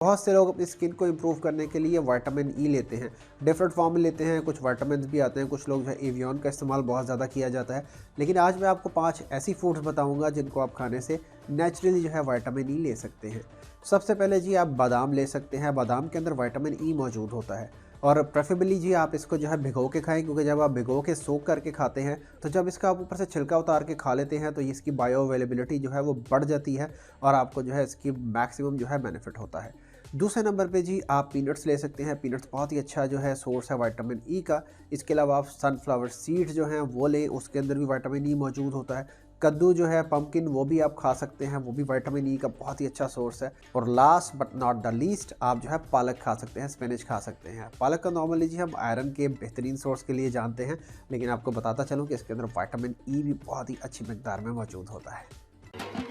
बहुत से लोग अपनी स्किन को इम्प्रूव करने के लिए विटामिन ई लेते हैं, डिफरेंट फॉर्म में लेते हैं, कुछ विटामिन भी आते हैं, कुछ लोग जो है एवियन का इस्तेमाल बहुत ज़्यादा किया जाता है। लेकिन आज मैं आपको 5 ऐसी फूड्स बताऊंगा जिनको आप खाने से नेचुरली जो है विटामिन ई ले सकते हैं। सबसे पहले जी आप बादाम ले सकते हैं। बादाम के अंदर विटामिन ई मौजूद होता है और प्रेफरेबली जी आप इसको जो है भिगो के खाएं, क्योंकि जब आप भिगो के सोक करके खाते हैं तो जब इसका आप ऊपर से छिलका उतार के खा लेते हैं तो इसकी बायो अवेलेबिलिटी जो है वो बढ़ जाती है और आपको जो है इसकी मैक्सिमम जो है बेनिफिट होता है। दूसरे नंबर पे जी आप पीनट्स ले सकते हैं। पीनट्स बहुत ही अच्छा जो है सोर्स है विटामिन ई का। इसके अलावा आप सनफ्लावर सीड्स जो हैं वो लें, उसके अंदर भी विटामिन ई मौजूद होता है। कद्दू जो है पम्पकिन, वो भी आप खा सकते हैं, वो भी विटामिन ई का बहुत ही अच्छा सोर्स है। और last but not the least आप जो है पालक खा सकते हैं, स्पिनच खा सकते हैं। पालक का नॉर्मली जी हम आयरन के बेहतरीन सोर्स के लिए जानते हैं, लेकिन आपको बताता चलूँ कि इसके अंदर विटामिन ई भी बहुत ही अच्छी मकदार में मौजूद होता है।